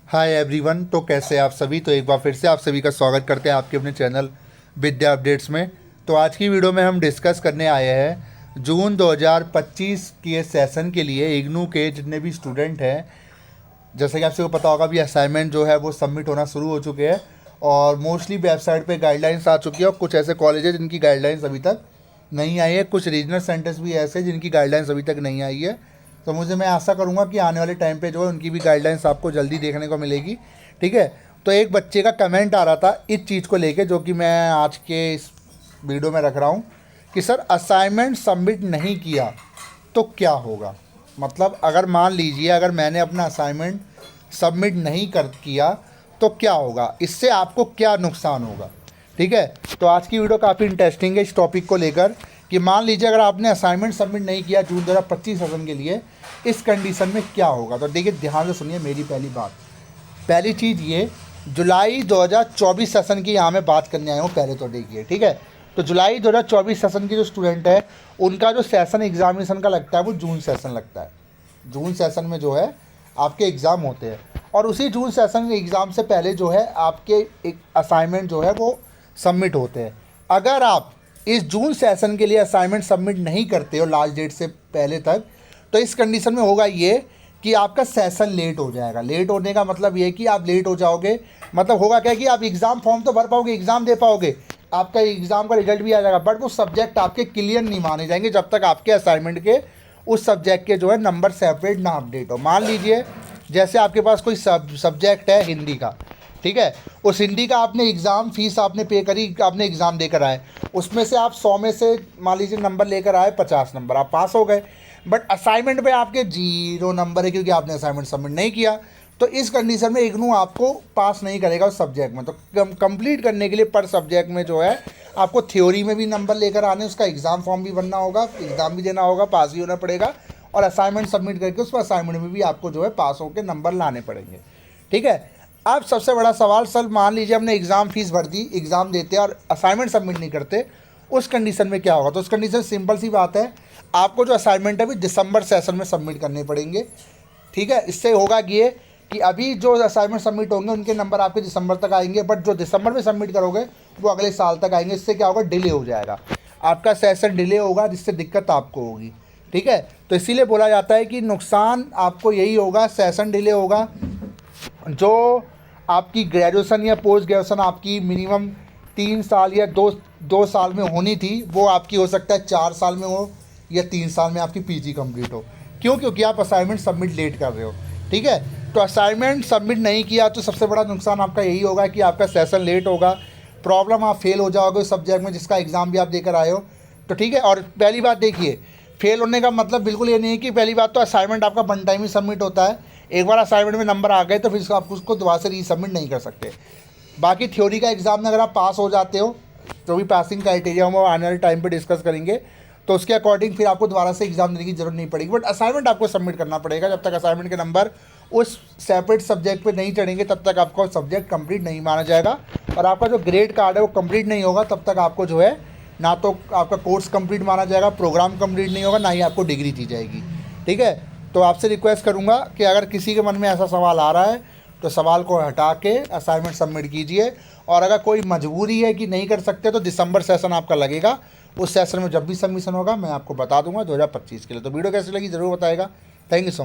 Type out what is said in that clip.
Hi everyone. तो कैसे आप सभी। तो एक बार फिर से आप सभी का स्वागत करते हैं आपके अपने चैनल विद्या अपडेट्स में। तो आज की वीडियो में हम डिस्कस करने आए हैं जून 2025 के सेशन के लिए इग्नू के जितने भी स्टूडेंट हैं। जैसे कि आप सबको पता होगा भी असाइनमेंट जो है वो सबमिट होना शुरू हो चुके हैं और मोस्टली वेबसाइट पे गाइडलाइंस आ चुकी है। और कुछ ऐसे कॉलेज हैं जिनकी गाइडलाइंस अभी तक नहीं आई है, कुछ रीजनल सेंटर्स भी ऐसे जिनकी गाइडलाइंस अभी तक नहीं आई है। तो मैं आशा करूँगा कि आने वाले टाइम पे जो है उनकी भी गाइडलाइंस आपको जल्दी देखने को मिलेगी। ठीक है। तो एक बच्चे का कमेंट आ रहा था इस चीज़ को लेके, जो कि मैं आज के इस वीडियो में रख रहा हूँ कि सर असाइनमेंट सबमिट नहीं किया तो क्या होगा। मतलब अगर मान लीजिए अगर मैंने अपना असाइनमेंट सबमिट नहीं कर किया तो क्या होगा, इससे आपको क्या नुकसान होगा। ठीक है। तो आज की वीडियो काफ़ी इंटरेस्टिंग है इस टॉपिक को लेकर कि मान लीजिए अगर आपने असाइनमेंट सबमिट नहीं किया जून 2025 सेशन के लिए, इस कंडीशन में क्या होगा। तो देखिए ध्यान से सुनिए मेरी पहली बात। पहली चीज़ ये, जुलाई 2024 सेशन की यहाँ मैं बात करने आया हूँ पहले। तो देखिए ठीक है। तो जुलाई 2024 सेशन के जो स्टूडेंट है उनका जो सेशन एग्जामिनेशन का लगता है वो जून सेशन लगता है। जून सेशन में जो है आपके एग्ज़ाम होते हैं और उसी जून सेशन एग्ज़ाम से पहले जो है आपके एक असाइनमेंट जो है वो सबमिट होते हैं। अगर आप इस जून सेशन के लिए असाइनमेंट सबमिट नहीं करते हो लास्ट डेट से पहले तक, तो इस कंडीशन में होगा ये कि आपका सेशन लेट हो जाएगा। लेट होने का मतलब ये कि आप लेट हो जाओगे, मतलब होगा क्या कि आप एग्ज़ाम फॉर्म तो भर पाओगे, एग्ज़ाम दे पाओगे, आपका एग्ज़ाम का रिजल्ट भी आ जाएगा, बट वो सब्जेक्ट आपके क्लियर नहीं माने जाएंगे जब तक आपके असाइनमेंट के उस सब्जेक्ट के जो है नंबर सेपरेट ना अपडेट हो। मान लीजिए जैसे आपके पास कोई सब्जेक्ट है हिंदी का, ठीक है, उस हिंदी का आपने एग्ज़ाम फीस आपने पे करी, आपने एग्ज़ाम देकर आए, उसमें से आप 100 में से मान लीजिए नंबर लेकर आए 50 नंबर, आप पास हो गए। बट असाइनमेंट पे आपके 0 नंबर है क्योंकि आपने असाइनमेंट सबमिट नहीं किया। तो इस कंडीशन में इग्नू आपको पास नहीं करेगा उस सब्जेक्ट में। तो कंप्लीट करने के लिए पर सब्जेक्ट में जो है आपको थ्योरी में भी नंबर लेकर आने, उसका एग्ज़ाम फॉर्म भी बनना होगा, एग्ज़ाम भी देना होगा, पास भी होना पड़ेगा, और असाइनमेंट सबमिट करके उस पर असाइनमेंट में भी आपको जो है पास होकर नंबर लाने पड़ेंगे। ठीक है। अब सबसे बड़ा सवाल, सर मान लीजिए हमने एग्ज़ाम फीस भर दी, एग्ज़ाम देते और असाइनमेंट सबमिट नहीं करते, उस कंडीशन में क्या होगा। तो उस कंडीशन सिंपल सी बात है, आपको जो असाइनमेंट है अभी दिसंबर सेशन में सबमिट करने पड़ेंगे। ठीक है। इससे होगा ये कि अभी जो असाइनमेंट सबमिट होंगे उनके नंबर आपके दिसंबर तक आएंगे, बट जो दिसंबर में सबमिट करोगे वो अगले साल तक आएंगे। इससे क्या होगा, डिले हो जाएगा, आपका सेशन डिले होगा, जिससे दिक्कत आपको होगी। ठीक है। तो इसीलिए बोला जाता है कि नुकसान आपको यही होगा, सेशन डिले होगा। जो आपकी ग्रेजुएशन या पोस्ट ग्रेजुएशन आपकी मिनिमम 3 साल या दो साल में होनी थी, वो आपकी हो सकता है 4 साल में हो या 3 साल में आपकी पीजी कंप्लीट हो। क्यों? क्योंकि आप असाइनमेंट सबमिट लेट कर रहे हो। ठीक है। तो असाइनमेंट सबमिट नहीं किया तो सबसे बड़ा नुकसान आपका यही होगा कि आपका सेशन लेट होगा, प्रॉब्लम, आप फेल हो जाओगे उस सब्जेक्ट में जिसका एग्ज़ाम भी आप देकर आए हो। तो ठीक है। और पहली बात देखिए, फेल होने का मतलब बिल्कुल ये नहीं है कि पहली बात तो असाइनमेंट आपका वन टाइम ही सबमिट होता है। एक बार असाइनमेंट में नंबर आ गए तो फिर आप उसको दोबारा से रीसबमिट नहीं कर सकते। बाकी थ्योरी का एग्ज़ाम में अगर आप पास हो जाते हो, जो भी पासिंग क्राइटेरिया हम आने वाले टाइम पे डिस्कस करेंगे, तो उसके अकॉर्डिंग फिर आपको दोबारा से एग्ज़ाम देने की जरूरत नहीं पड़ेगी। बट असाइनमेंट आपको सबमिट करना पड़ेगा। जब तक असाइनमेंट के नंबर उस सेपरेट सब्जेक्ट पे नहीं चढ़ेंगे तब तक आपको सब्जेक्ट कंप्लीट नहीं माना जाएगा, और आपका जो ग्रेड कार्ड है वो कंप्लीट नहीं होगा तब तक आपको जो है ना तो आपका कोर्स कंप्लीट माना जाएगा, प्रोग्राम कंप्लीट नहीं होगा, ना ही आपको डिग्री दी जाएगी। ठीक है। तो आपसे रिक्वेस्ट करूंगा कि अगर किसी के मन में ऐसा सवाल आ रहा है तो सवाल को हटा के असाइनमेंट सबमिट कीजिए, और अगर कोई मजबूरी है कि नहीं कर सकते तो दिसंबर सेशन आपका लगेगा। उस सेशन में जब भी सबमिशन होगा मैं आपको बता दूंगा 2025 के लिए। तो वीडियो कैसी लगी ज़रूर बताएगा। Thank you so much.